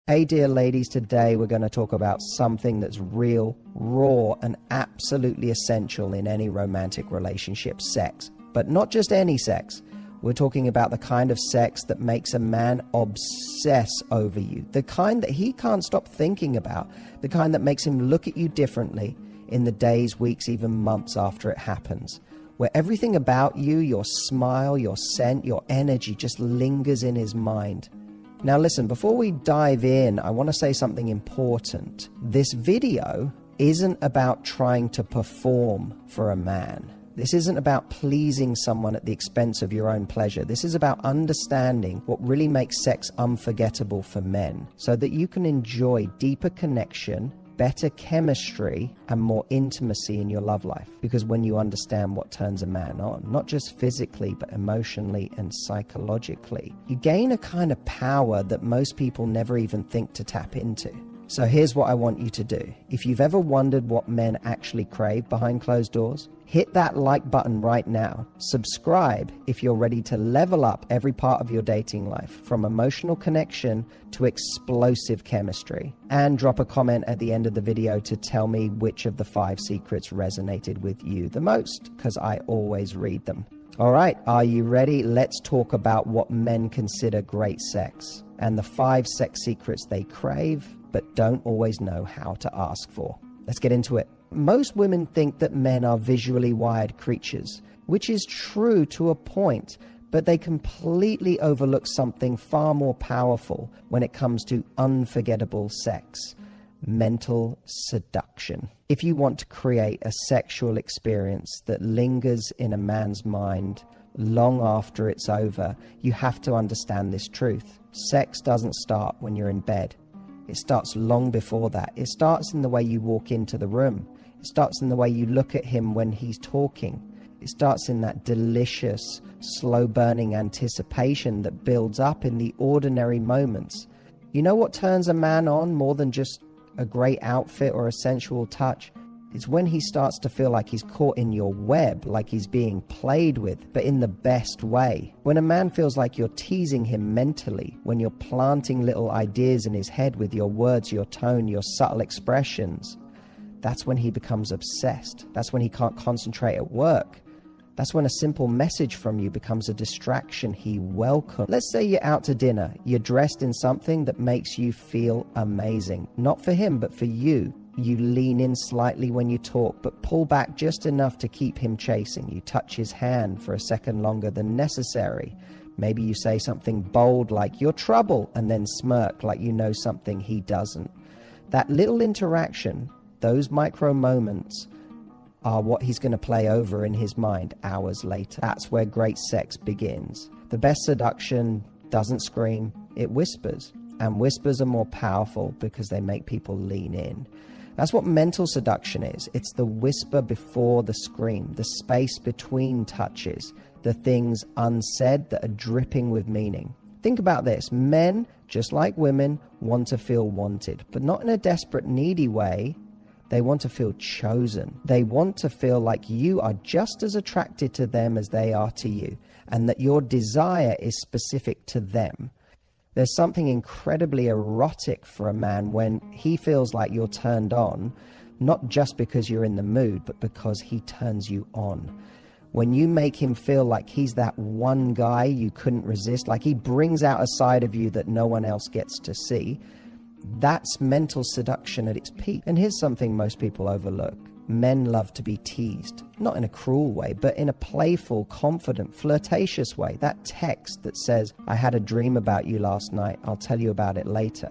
Hey dear ladies, today we're going to talk about something that's real, raw, and absolutely essential in any romantic relationship: sex. But not just any sex. We're talking about the kind of sex that makes a man obsess over you, the kind that he can't stop thinking about, the kind that makes him look at you differently in the days, weeks, even months after it happens, where everything about you, your smile, your scent, your energy just lingers in his mind. Now listen, before we dive in, I want to say something important. This video isn't about trying to perform for a man. This isn't about pleasing someone at the expense of your own pleasure. This is about understanding what really makes sex unforgettable for men, so that you can enjoy deeper connection, better chemistry, and more intimacy in your love life. Because when you understand what turns a man on, not just physically, but emotionally and psychologically, you gain a kind of power that most people never even think to tap into. So here's what I want you to do. If you've ever wondered what men actually crave behind closed doors, hit that like button right now. Subscribe if you're ready to level up every part of your dating life, from emotional connection to explosive chemistry. And drop a comment at the end of the video to tell me which of the 5 secrets resonated with you the most, because I always read them. All right, are you ready? Let's talk about what men consider great sex and the 5 sex secrets they crave but don't always know how to ask for. Let's get into it. Most women think that men are visually wired creatures, which is true to a point, but they completely overlook something far more powerful when it comes to unforgettable sex: mental seduction. If you want to create a sexual experience that lingers in a man's mind long after it's over, you have to understand this truth. Sex doesn't start when you're in bed. It starts long before that. It starts in the way you walk into the room. It starts in the way you look at him when he's talking. It starts in that delicious, slow-burning anticipation that builds up in the ordinary moments. You know what turns a man on more than just a great outfit or a sensual touch? It's when he starts to feel like he's caught in your web, like he's being played with, but in the best way. When a man feels like you're teasing him mentally, when you're planting little ideas in his head with your words, your tone, your subtle expressions, that's when he becomes obsessed. That's when he can't concentrate at work. That's when a simple message from you becomes a distraction he welcomes. Let's say you're out to dinner. You're dressed in something that makes you feel amazing. Not for him, but for you. You lean in slightly when you talk, but pull back just enough to keep him chasing. You touch his hand for a second longer than necessary. Maybe you say something bold like "you're trouble," and then smirk like you know something he doesn't. That little interaction, those micro moments, are what he's going to play over in his mind hours later. That's where great sex begins. The best seduction doesn't scream, it whispers. And whispers are more powerful because they make people lean in. That's what mental seduction is. It's the whisper before the scream, the space between touches, the things unsaid that are dripping with meaning. Think about this. Men, just like women, want to feel wanted, but not in a desperate, needy way. They want to feel chosen. They want to feel like you are just as attracted to them as they are to you, and that your desire is specific to them. There's something incredibly erotic for a man when he feels like you're turned on, not just because you're in the mood, but because he turns you on. When you make him feel like he's that one guy you couldn't resist, like he brings out a side of you that no one else gets to see, that's mental seduction at its peak. And here's something most people overlook. Men love to be teased, not in a cruel way, but in a playful, confident, flirtatious way. That text that says, "I had a dream about you last night, I'll tell you about it later."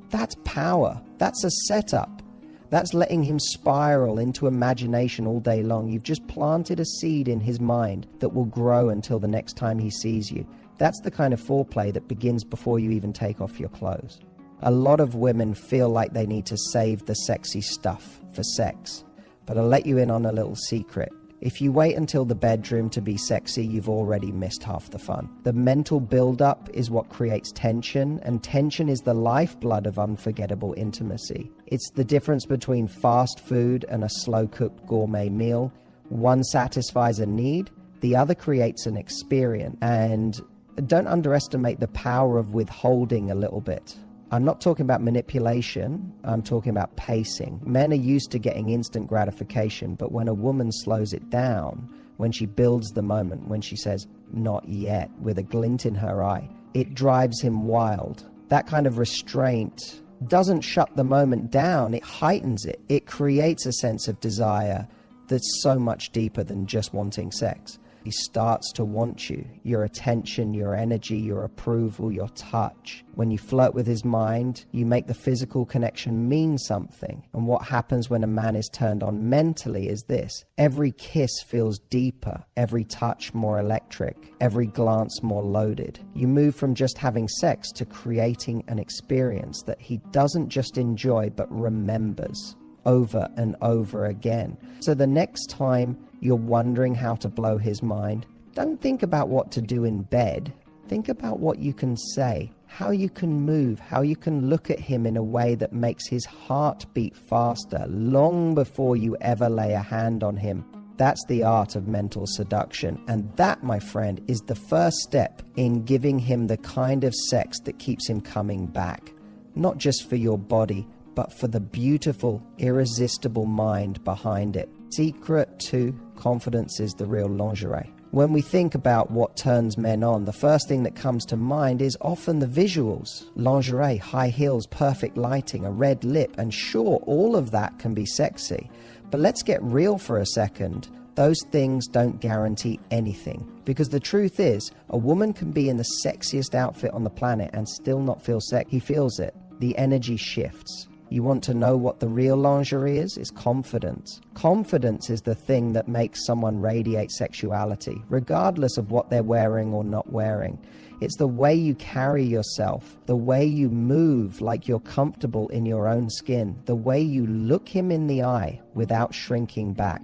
That's power. That's a setup. That's letting him spiral into imagination all day long. You've just planted a seed in his mind that will grow until the next time he sees you. That's the kind of foreplay that begins before you even take off your clothes. A lot of women feel like they need to save the sexy stuff for sex. But I'll let you in on a little secret. If you wait until the bedroom to be sexy, you've already missed half the fun. The mental build-up is what creates tension, and tension is the lifeblood of unforgettable intimacy. It's the difference between fast food and a slow-cooked gourmet meal. One satisfies a need, the other creates an experience. And don't underestimate the power of withholding a little bit. I'm not talking about manipulation, I'm talking about pacing. Men are used to getting instant gratification, but when a woman slows it down, when she builds the moment, when she says, not yet, with a glint in her eye, it drives him wild. That kind of restraint doesn't shut the moment down, it heightens it. It creates a sense of desire that's so much deeper than just wanting sex. He starts to want you, your attention, your energy, your approval, your touch. When you flirt with his mind, you make the physical connection mean something. And what happens when a man is turned on mentally is this. Every kiss feels deeper, every touch more electric, every glance more loaded. You move from just having sex to creating an experience that he doesn't just enjoy but remembers over and over again. So the next time you're wondering how to blow his mind, don't think about what to do in bed. Think about what you can say, how you can move, how you can look at him in a way that makes his heart beat faster long before you ever lay a hand on him. That's the art of mental seduction. And that, my friend, is the first step in giving him the kind of sex that keeps him coming back. Not just for your body, but for the beautiful, irresistible mind behind it. Secret to confidence is the real lingerie. When we think about what turns men on, the first thing that comes to mind is often the visuals. Lingerie, high heels, perfect lighting, a red lip, and sure, all of that can be sexy. But let's get real for a second. Those things don't guarantee anything. Because the truth is, a woman can be in the sexiest outfit on the planet and still not feel sex. He feels it. The energy shifts. You want to know what the real lingerie is? It's confidence. Confidence is the thing that makes someone radiate sexuality, regardless of what they're wearing or not wearing. It's the way you carry yourself, the way you move like you're comfortable in your own skin, the way you look him in the eye without shrinking back,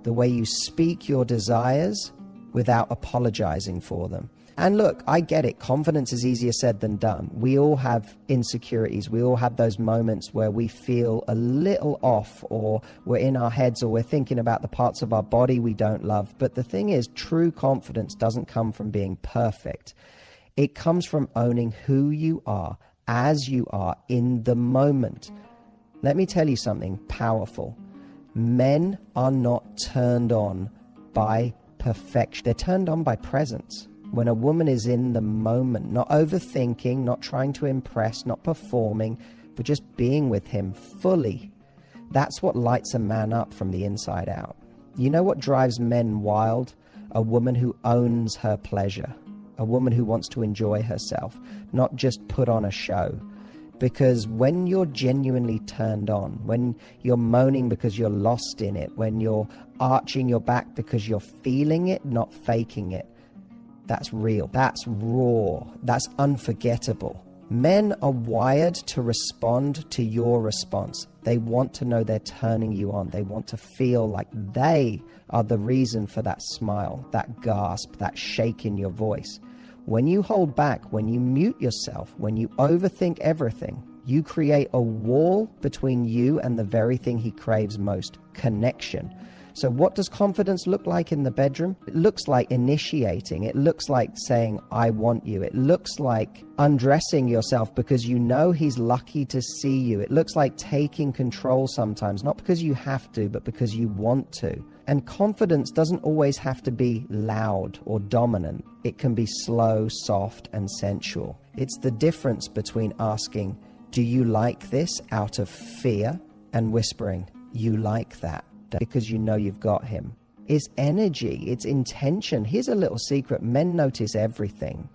the way you speak your desires without apologizing for them. And look, I get it. Confidence is easier said than done. We all have insecurities. We all have those moments where we feel a little off, or we're in our heads, or we're thinking about the parts of our body we don't love. But the thing is, true confidence doesn't come from being perfect. It comes from owning who you are as you are in the moment. Let me tell you something powerful. Men are not turned on by perfection. They're turned on by presence. When a woman is in the moment, not overthinking, not trying to impress, not performing, but just being with him fully, that's what lights a man up from the inside out. You know what drives men wild? A woman who owns her pleasure, a woman who wants to enjoy herself, not just put on a show. Because when you're genuinely turned on, when you're moaning because you're lost in it, when you're arching your back because you're feeling it, not faking it, that's real, that's raw, that's unforgettable. Men are wired to respond to your response. They want to know they're turning you on. They want to feel like they are the reason for that smile, that gasp, that shake in your voice. When you hold back, when you mute yourself, when you overthink everything, you create a wall between you and the very thing he craves most, connection. So what does confidence look like in the bedroom? It looks like initiating. It looks like saying, I want you. It looks like undressing yourself because you know he's lucky to see you. It looks like taking control sometimes, not because you have to, but because you want to. And confidence doesn't always have to be loud or dominant. It can be slow, soft, and sensual. It's the difference between asking, do you like this, out of fear, and whispering, you like that, because you know you've got him. It's energy, it's intention. Here's a little secret. Men notice everything.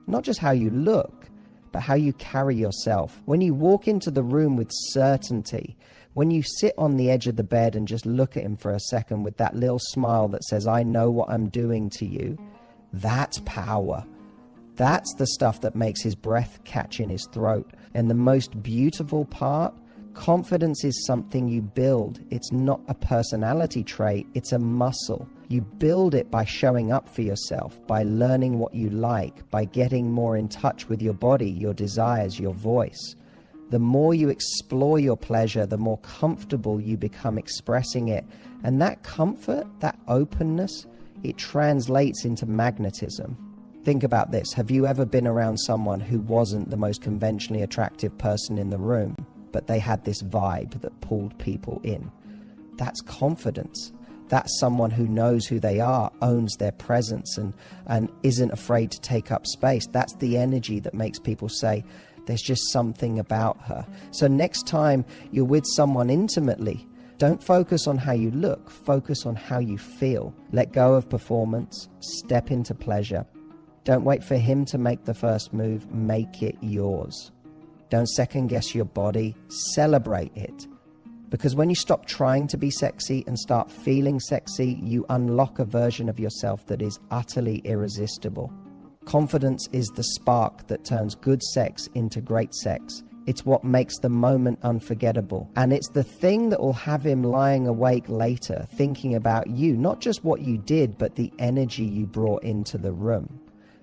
Not just how you look, but how you carry yourself. When you walk into the room with certainty, when you sit on the edge of the bed and just look at him for a second with that little smile that says, I know what I'm doing to you, that's power. That's the stuff that makes his breath catch in his throat. And the most beautiful part, confidence is something you build. It's not a personality trait, it's a muscle. You build it by showing up for yourself, by learning what you like, by getting more in touch with your body, your desires, your voice. The more you explore your pleasure, the more comfortable you become expressing it. And that comfort, that openness, it translates into magnetism. Think about this. Have you ever been around someone who wasn't the most conventionally attractive person in the room, but they had this vibe that pulled people in? That's confidence. That's someone who knows who they are, owns their presence, and isn't afraid to take up space. That's the energy that makes people say, there's just something about her. So next time you're with someone intimately, don't focus on how you look, focus on how you feel. Let go of performance, step into pleasure. Don't wait for him to make the first move, make it yours. Don't second guess your body, celebrate it. Because when you stop trying to be sexy and start feeling sexy, you unlock a version of yourself that is utterly irresistible. Confidence is the spark that turns good sex into great sex. It's what makes the moment unforgettable. And it's the thing that will have him lying awake later, thinking about you, not just what you did, but the energy you brought into the room.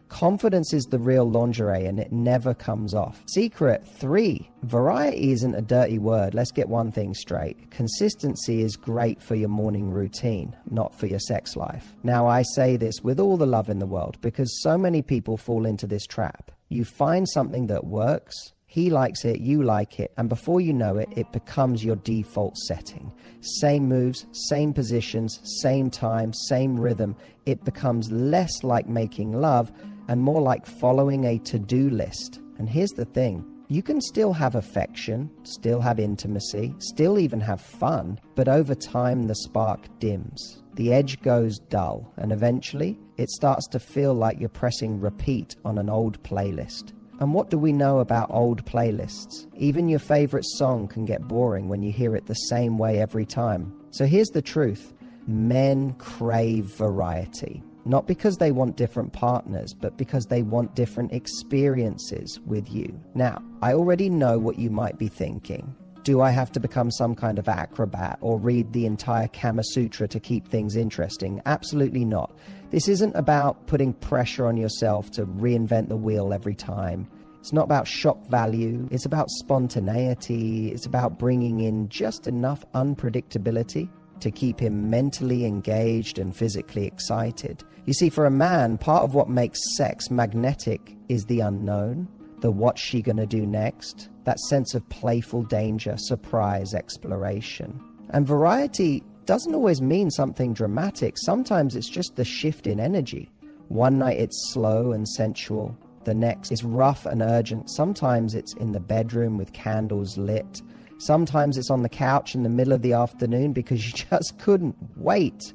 Confidence is the real lingerie and it never comes off. Secret 3. Variety isn't a dirty word. Let's get one thing straight. Consistency is great for your morning routine, not for your sex life. Now, I say this with all the love in the world because so many people fall into this trap. You find something that works, he likes it, you like it, and before you know it, it becomes your default setting. Same moves, same positions, same time, same rhythm. It becomes less like making love and more like following a to-do list. And here's the thing, you can still have affection, still have intimacy, still even have fun, but over time the spark dims. The edge goes dull, and eventually it starts to feel like you're pressing repeat on an old playlist. And what do we know about old playlists? Even your favorite song can get boring when you hear it the same way every time. So here's the truth. Men crave variety. Not because they want different partners, but because they want different experiences with you. Now, I already know what you might be thinking. Do I have to become some kind of acrobat or read the entire Kama Sutra to keep things interesting? Absolutely not. This isn't about putting pressure on yourself to reinvent the wheel every time. It's not about shock value. It's about spontaneity. It's about bringing in just enough unpredictability to keep him mentally engaged and physically excited. You see, for a man, part of what makes sex magnetic is the unknown, the what's she gonna do next, that sense of playful danger, surprise, exploration. And variety doesn't always mean something dramatic. Sometimes it's just the shift in energy. One night it's slow and sensual. The next is rough and urgent. Sometimes it's in the bedroom with candles lit. Sometimes it's on the couch in the middle of the afternoon because you just couldn't wait.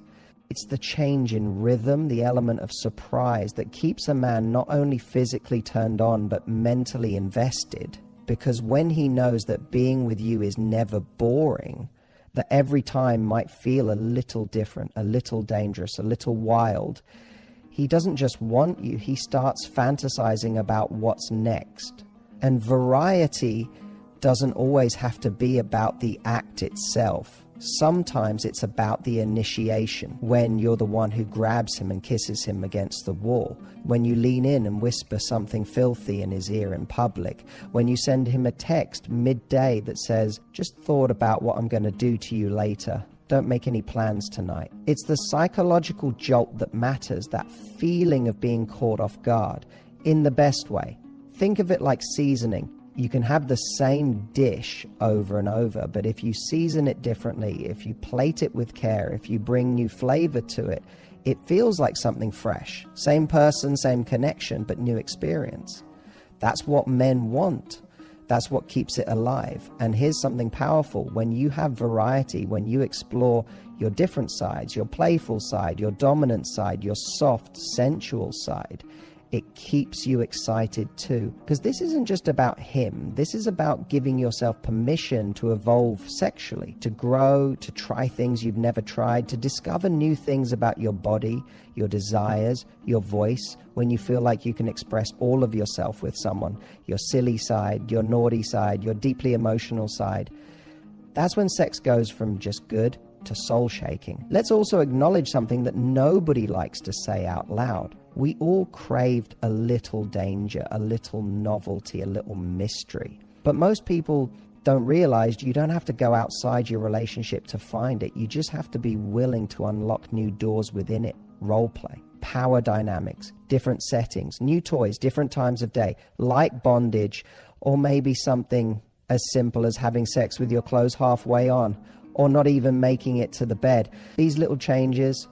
It's the change in rhythm, the element of surprise that keeps a man not only physically turned on, but mentally invested. Because when he knows that being with you is never boring, that every time might feel a little different, a little dangerous, a little wild, he doesn't just want you, he starts fantasizing about what's next. And variety doesn't always have to be about the act itself. Sometimes it's about the initiation, when you're the one who grabs him and kisses him against the wall, when you lean in and whisper something filthy in his ear in public, when you send him a text midday that says, just thought about what I'm going to do to you later. Don't make any plans tonight. It's the psychological jolt that matters, that feeling of being caught off guard, in the best way. Think of it like seasoning. You can have the same dish over and over, but if you season it differently, if you plate it with care, if you bring new flavor to it, it feels like something fresh. Same person, same connection, but new experience. That's what men want. That's what keeps it alive. And here's something powerful. When you have variety, when you explore your different sides, your playful side, your dominant side, your soft, sensual side, it keeps you excited too. Because this isn't just about him. This is about giving yourself permission to evolve sexually, to grow, to try things you've never tried, to discover new things about your body, your desires, your voice, when you feel like you can express all of yourself with someone, your silly side, your naughty side, your deeply emotional side. That's when sex goes from just good to soul shaking. Let's also acknowledge something that nobody likes to say out loud. We all craved a little danger, a little novelty, a little mystery. But most people don't realize you don't have to go outside your relationship to find it. You just have to be willing to unlock new doors within it. Role play. power dynamics, different settings, new toys, different times of day, like bondage, or maybe something as simple as having sex with your clothes halfway on, or not even making it to the bed. These little changes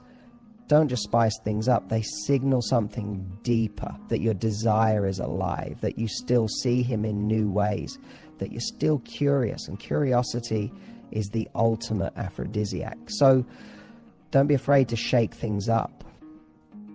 don't just spice things up, they signal something deeper, that your desire is alive, that you still see him in new ways, that you're still curious, and curiosity is the ultimate aphrodisiac. So don't be afraid to shake things up.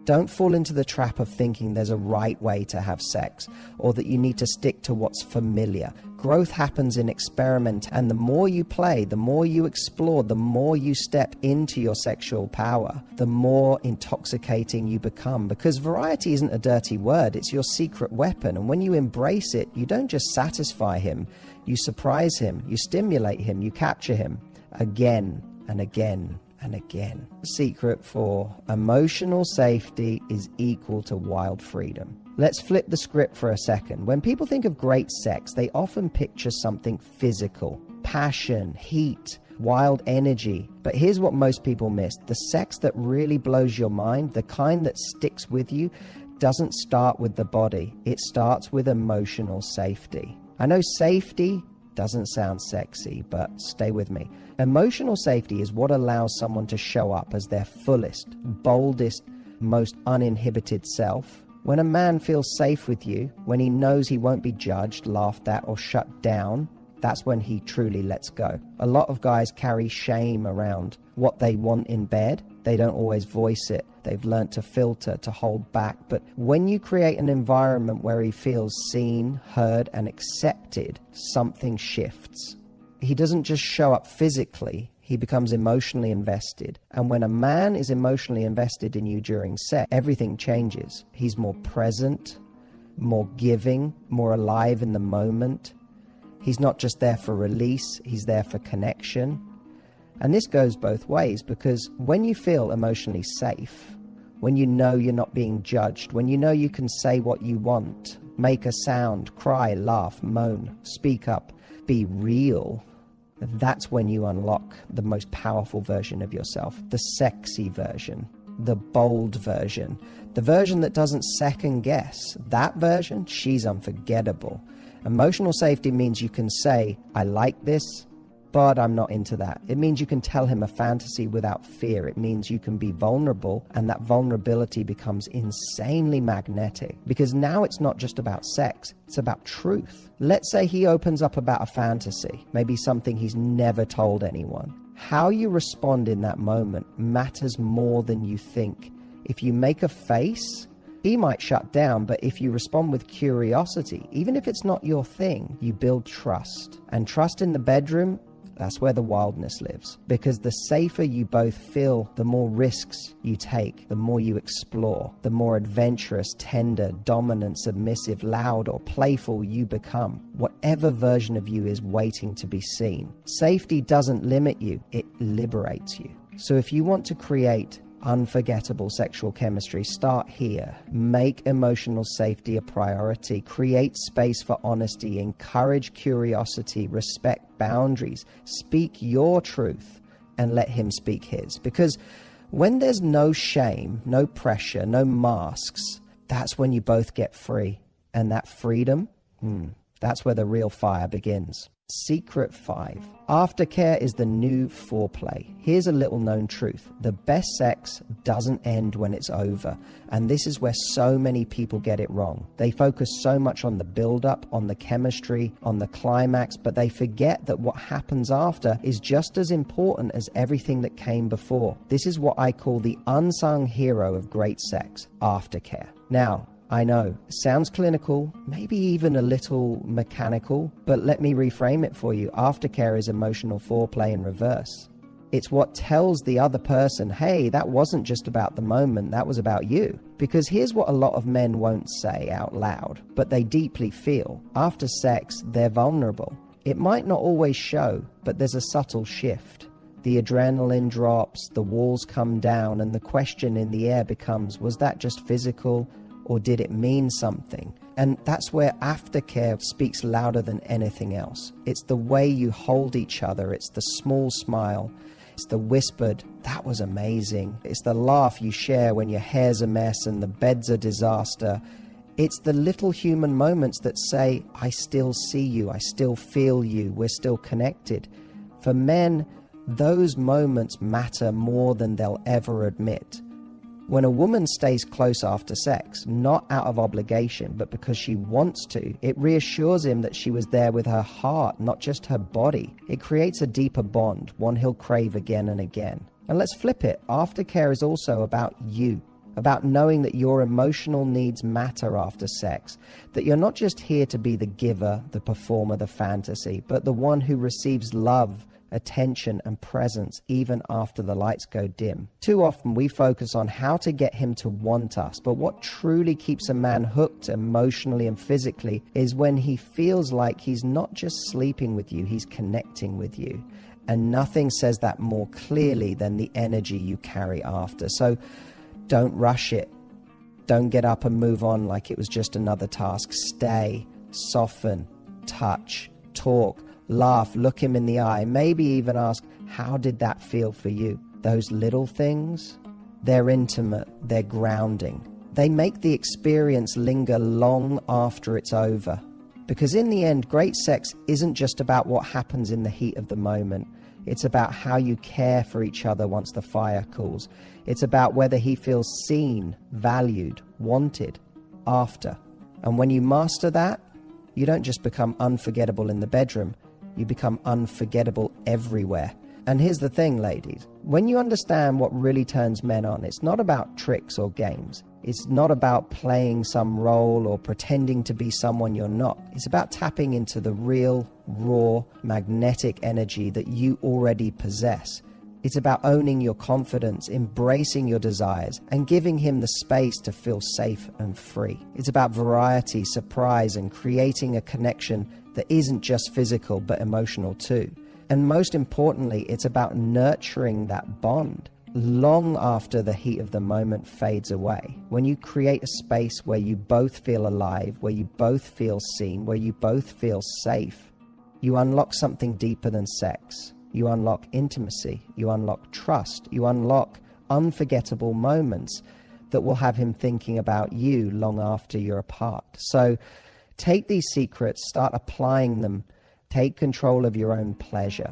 Don't fall into the trap of thinking there's a right way to have sex, or that you need to stick to what's familiar. Growth happens in experiment, and the more you play, the more you explore, the more you step into your sexual power, the more intoxicating you become. Because variety isn't a dirty word, it's your secret weapon. And when you embrace it, you don't just satisfy him, you surprise him, you stimulate him, you capture him again and again and again. The secret for emotional safety is equal to wild freedom. Let's flip the script for a second. When people think of great sex, they often picture something physical, passion, heat, wild energy. But here's what most people miss. The sex that really blows your mind, the kind that sticks with you, doesn't start with the body. It starts with emotional safety. I know safety doesn't sound sexy, but stay with me. Emotional safety is what allows someone to show up as their fullest, boldest, most uninhibited self. When a man feels safe with you, when he knows he won't be judged, laughed at, or shut down, that's when he truly lets go. A lot of guys carry shame around what they want in bed. They don't always voice it. They've learned to filter, to hold back. But when you create an environment where he feels seen, heard, and accepted, something shifts. He doesn't just show up physically, he becomes emotionally invested. And when a man is emotionally invested in you during sex, everything changes. He's more present, more giving, more alive in the moment. He's not just there for release, he's there for connection. And this goes both ways, because when you feel emotionally safe, when you know you're not being judged, when you know you can say what you want, make a sound, cry, laugh, moan, speak up, be real, that's when you unlock the most powerful version of yourself, the sexy version, the bold version, the version that doesn't second guess. That version, she's unforgettable. Emotional safety means you can say, I like this, but I'm not into that. It means you can tell him a fantasy without fear. It means you can be vulnerable, and that vulnerability becomes insanely magnetic, because now it's not just about sex, it's about truth. Let's say he opens up about a fantasy, maybe something he's never told anyone. How you respond in that moment matters more than you think. If you make a face, he might shut down, but if you respond with curiosity, even if it's not your thing, you build trust. And trust in the bedroom, that's where the wildness lives. Because the safer you both feel, the more risks you take, the more you explore, the more adventurous, tender, dominant, submissive, loud, or playful you become. Whatever version of you is waiting to be seen. Safety doesn't limit you, it liberates you. So if you want to create unforgettable sexual chemistry, start here. Make emotional safety a priority. Create space for honesty. Encourage curiosity. Respect boundaries. Speak your truth and let him speak his. Because when there's no shame, no pressure, no masks, that's when you both get free. And that freedom, that's where the real fire begins. Secret 5. Aftercare is the new foreplay. Here's a little known truth. The best sex doesn't end when it's over. And this is where so many people get it wrong. They focus so much on the build-up, on the chemistry, on the climax, but they forget that what happens after is just as important as everything that came before. This is what I call the unsung hero of great sex, aftercare. Now, I know, sounds clinical, maybe even a little mechanical, but let me reframe it for you. Aftercare is emotional foreplay in reverse. It's what tells the other person, hey, that wasn't just about the moment, that was about you. Because here's what a lot of men won't say out loud, but they deeply feel. After sex, they're vulnerable. It might not always show, but there's a subtle shift. The adrenaline drops, the walls come down, and the question in the air becomes, was that just physical? Or did it mean something? And that's where aftercare speaks louder than anything else. It's the way you hold each other. It's the small smile. It's the whispered, "That was amazing." It's the laugh you share when your hair's a mess and the bed's a disaster. It's the little human moments that say, "I still see you, I still feel you, we're still connected." For men, those moments matter more than they'll ever admit. When a woman stays close after sex, not out of obligation, but because she wants to, it reassures him that she was there with her heart, not just her body. It creates a deeper bond, one he'll crave again and again. And let's flip it. Aftercare is also about you, about knowing that your emotional needs matter after sex, that you're not just here to be the giver, the performer, the fantasy, but the one who receives love, attention and presence even after the lights go dim. Too often we focus on how to get him to want us, but what truly keeps a man hooked emotionally and physically is when he feels like he's not just sleeping with you, he's connecting with you. And nothing says that more clearly than the energy you carry after. So don't rush it. Don't get up and move on like it was just another task. Stay, soften, touch, talk, laugh, look him in the eye, maybe even ask, "How did that feel for you?" Those little things, they're intimate, they're grounding. They make the experience linger long after it's over. Because in the end, great sex isn't just about what happens in the heat of the moment. It's about how you care for each other once the fire cools. It's about whether he feels seen, valued, wanted after. And when you master that, you don't just become unforgettable in the bedroom, you become unforgettable everywhere. And here's the thing, ladies. When you understand what really turns men on, it's not about tricks or games. It's not about playing some role or pretending to be someone you're not. It's about tapping into the real, raw, magnetic energy that you already possess. It's about owning your confidence, embracing your desires, and giving him the space to feel safe and free. It's about variety, surprise, and creating a connection that isn't just physical but emotional too. And most importantly, it's about nurturing that bond long after the heat of the moment fades away. When you create a space where you both feel alive, where you both feel seen, where you both feel safe, you unlock something deeper than sex. You unlock intimacy, you unlock trust, you unlock unforgettable moments that will have him thinking about you long after you're apart. So take these secrets, start applying them, take control of your own pleasure.